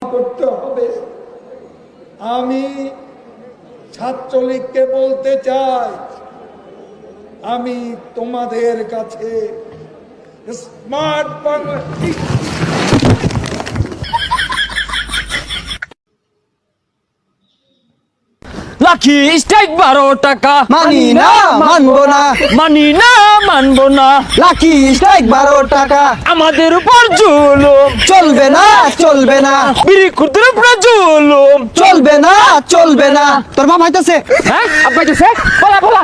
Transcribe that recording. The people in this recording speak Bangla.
করতে হবে। আমি ছাত্রলীগকে বলতে চাই, আমি তোমাদের কাছে স্মার্ট বাংলা লাকি স্ট্রাইক 12 টাকা মানি না মানবো না, মানি না মানবো না, লাকি স্ট্রাইক 12 টাকা আমাদের উপর জুলুম চলবে না চলবে না, বিড়ি খুদের উপর জুলুম চলবে না চলবে না। তোর বাপ হইতাছে হ্যাঁ আপনাকে বলা